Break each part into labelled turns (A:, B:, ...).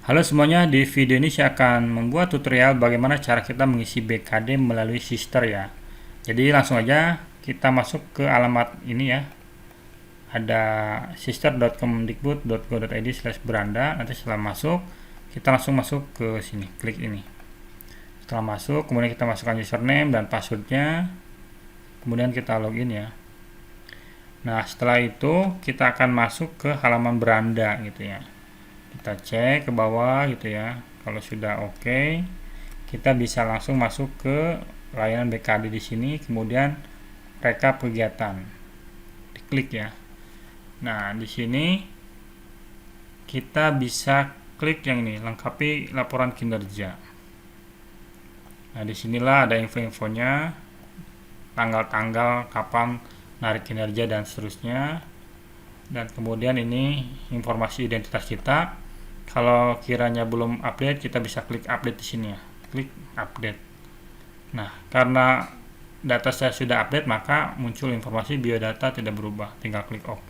A: Halo semuanya, di video ini saya akan membuat tutorial bagaimana cara kita mengisi BKD melalui Sister ya. Jadi langsung aja kita masuk ke alamat ini ya. Ada sister.kemdikbud.go.id/beranda. Nanti setelah masuk, kita langsung masuk ke sini, klik ini. Setelah masuk, kemudian kita masukkan username dan passwordnya. Kemudian kita login ya. Nah, setelah itu kita akan masuk ke halaman beranda gitu ya. Kita cek ke bawah gitu ya. Kalau sudah oke, kita bisa langsung masuk ke layanan BKD di sini, kemudian rekap kegiatan. Diklik ya. Nah, di sini kita bisa klik yang ini, lengkapi laporan kinerja. Nah, disinilah ada info-infonya, tanggal-tanggal kapan narik kinerja dan seterusnya. Dan kemudian ini informasi identitas kita. Kalau kiranya belum update, kita bisa klik update di sini ya. Klik update. Nah, karena data saya sudah update, maka muncul informasi biodata tidak berubah. Tinggal klik OK.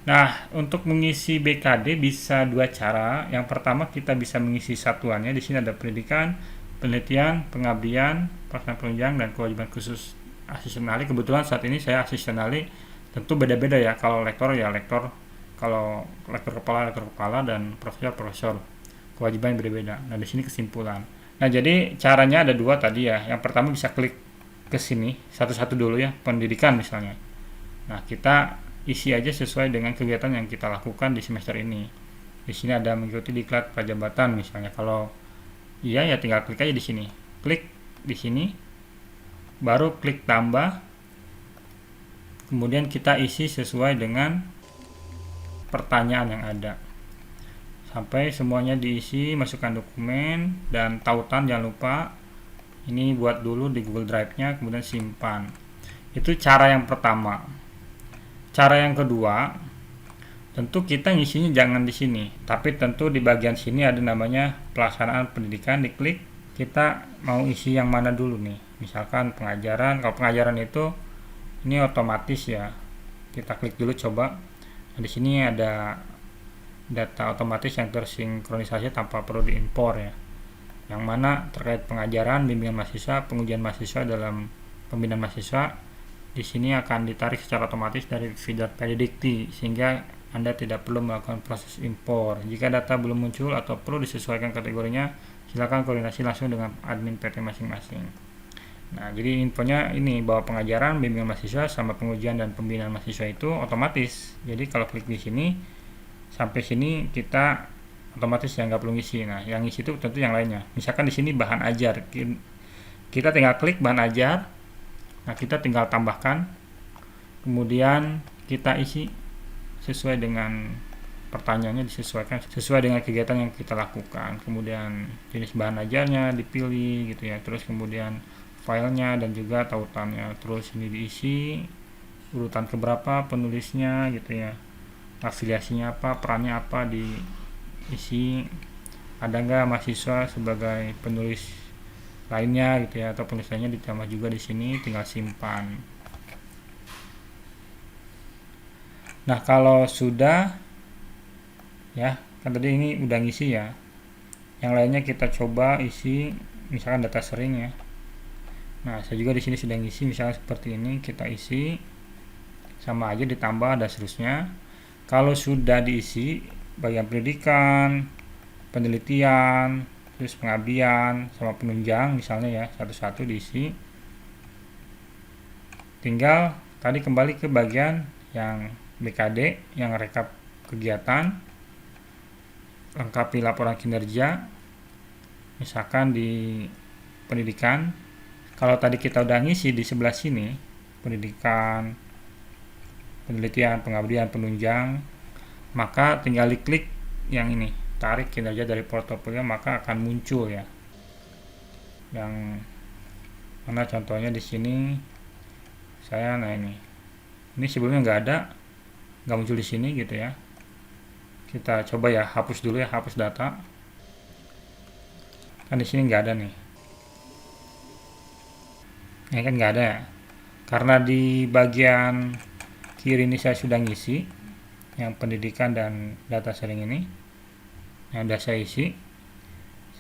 A: Nah, untuk mengisi BKD bisa dua cara. Yang pertama, kita bisa mengisi satuannya. Di sini ada pendidikan, penelitian, pengabdian, pelaksanaan penunjang, dan kewajiban khusus asisten ahli. Kebetulan saat ini saya asisten ahli. Tentu beda-beda ya. Kalau lektor ya lektor, kalau lektor kepala dan profesor kewajiban berbeda. Nah, di sini kesimpulan. Nah, jadi caranya ada dua tadi ya. Yang pertama bisa klik ke sini satu-satu dulu ya, pendidikan misalnya. Nah, kita isi aja sesuai dengan kegiatan yang kita lakukan di semester ini. Di sini ada mengikuti diklat prajabatan misalnya. Kalau iya ya tinggal klik aja di sini. Klik di sini, baru klik tambah. Kemudian kita isi sesuai dengan pertanyaan yang ada sampai semuanya diisi. Masukkan dokumen dan tautan, jangan lupa ini buat dulu di Google Drive nya, kemudian simpan. Itu cara yang pertama. Cara yang kedua, tentu kita ngisinya jangan di sini, tapi tentu di bagian sini ada namanya pelaksanaan pendidikan. Diklik, kita mau isi yang mana dulu nih. Misalkan pengajaran. Kalau pengajaran itu ini otomatis ya, kita klik dulu coba. Nah, di sini ada data otomatis yang tersinkronisasi tanpa perlu diimpor ya, yang mana terkait pengajaran, bimbingan mahasiswa, pengujian mahasiswa dalam pembinaan mahasiswa. Di sini akan ditarik secara otomatis dari feeder PDDikti sehingga Anda tidak perlu melakukan proses impor. Jika data belum muncul atau perlu disesuaikan kategorinya, silakan koordinasi langsung dengan admin PT masing-masing. Nah, jadi infonya ini bahwa pengajaran, bimbingan mahasiswa sama pengujian dan pembinaan mahasiswa itu otomatis. Jadi kalau klik di sini sampai sini kita otomatis ya, nggak perlu ngisi. Nah, yang ngisi itu tentu yang lainnya. Misalkan di sini bahan ajar, kita tinggal klik bahan ajar. Nah, kita tinggal tambahkan, kemudian kita isi sesuai dengan pertanyaannya, disesuaikan sesuai dengan kegiatan yang kita lakukan. Kemudian jenis bahan ajarnya dipilih gitu ya. Terus kemudian filenya dan juga tautannya. Terus ini diisi urutan keberapa penulisnya gitu ya, afiliasinya apa, perannya apa diisi, ada nggak mahasiswa sebagai penulis lainnya gitu ya, atau penulis lainnya ditambah juga di sini. Tinggal simpan. Nah, kalau sudah ya, kan tadi ini udah ngisi ya, yang lainnya kita coba isi. Misalkan data sering ya. Nah, saya juga di sini sudah ngisi, misalnya seperti ini kita isi, sama aja ditambah dan seterusnya. Kalau sudah diisi bagian pendidikan, penelitian, terus pengabdian sama penunjang misalnya ya, satu-satu diisi. Tinggal tadi kembali ke bagian yang BKD, yang rekap kegiatan, lengkapi laporan kinerja. Misalkan di pendidikan, kalau tadi kita udah ngisi di sebelah sini, pendidikan, penelitian, pengabdian, penunjang, maka tinggal diklik yang ini, tarik kinerja dari portofolio, maka akan muncul ya. Yang mana contohnya di sini saya, nah ini sebelumnya nggak ada, nggak muncul di sini gitu ya. Kita coba ya, hapus dulu ya, hapus data. Kan di sini nggak ada nih. Ini kan nggak ada ya, karena di bagian kiri ini saya sudah ngisi yang pendidikan dan data sharing ini. yang udah saya isi,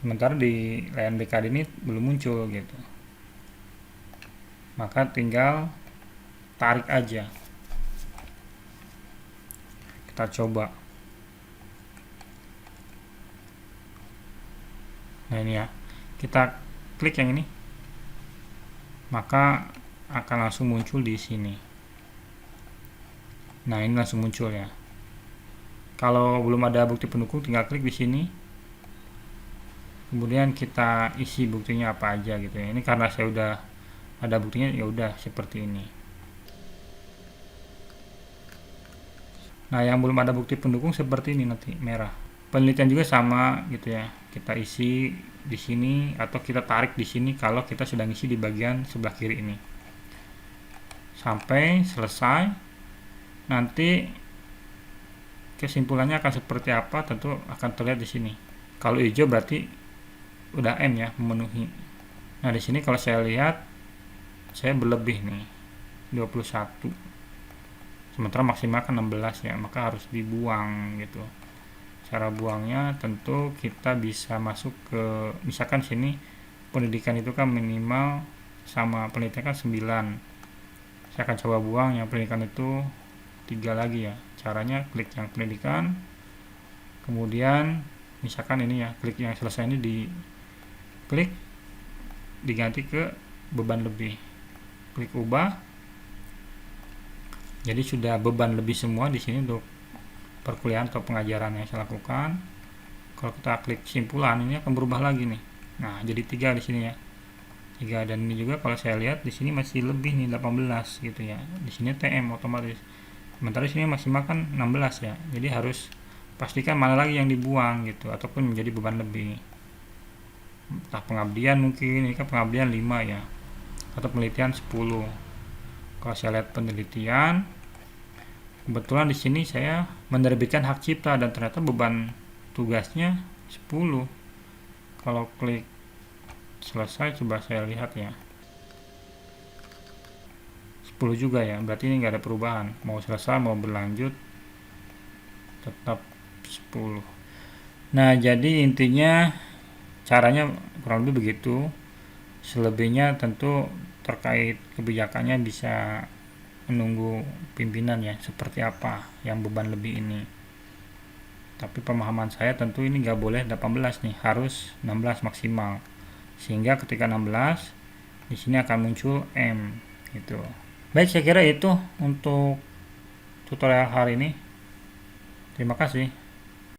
A: sementara di layan BKD ini belum muncul gitu. Maka tinggal tarik aja, kita coba. Nah ini ya, kita klik yang ini, maka akan langsung muncul di sini. Nah ini langsung muncul ya. Kalau belum ada bukti pendukung, tinggal klik di sini, kemudian kita isi buktinya apa aja gitu ya. Ini karena saya udah ada buktinya, ya udah seperti ini. Nah yang belum ada bukti pendukung seperti ini nanti merah. Penelitian juga sama gitu ya, kita isi di sini atau kita tarik di sini kalau kita sedang isi di bagian sebelah kiri ini sampai selesai. Nanti kesimpulannya akan seperti apa tentu akan terlihat di sini. Kalau hijau berarti udah M ya, memenuhi. Nah di sini kalau saya lihat saya berlebih nih 21, sementara maksimal kan 16 ya, maka harus dibuang gitu. Cara buangnya tentu kita bisa masuk ke, misalkan sini pendidikan itu kan minimal sama penelitian kan 9. Saya akan coba buang yang pendidikan itu 3 lagi ya. Caranya klik yang pendidikan, kemudian misalkan ini ya, klik yang selesai ini di klik diganti ke beban lebih, klik ubah. Jadi sudah beban lebih semua di sini untuk perkuliahan atau pengajaran yang saya lakukan. Kalau kita klik kesimpulan, ini akan berubah lagi nih. Nah jadi 3 di sini ya, 3. Dan ini juga kalau saya lihat di sini masih lebih nih 18 gitu ya. Di sini TM otomatis. Sementara di sini maksimal kan 16 ya. Jadi harus pastikan mana lagi yang dibuang gitu ataupun menjadi beban lebih. Entah pengabdian mungkin, ini kan pengabdian 5 ya. Atau penelitian 10. Kalau saya lihat penelitian, kebetulan di sini saya menerbitkan hak cipta dan ternyata beban tugasnya 10. Kalau klik selesai, coba saya lihat ya, 10 juga ya, berarti ini nggak ada perubahan, mau selesai mau berlanjut tetap 10. Nah jadi intinya caranya kurang lebih begitu. Selebihnya tentu terkait kebijakannya bisa menunggu pimpinan ya, seperti apa yang beban lebih ini. Tapi pemahaman saya tentu ini nggak boleh 18 nih, harus 16 maksimal. Sehingga ketika 16 di sini akan muncul M gitu. Baik, saya kira itu untuk tutorial hari ini. Terima kasih.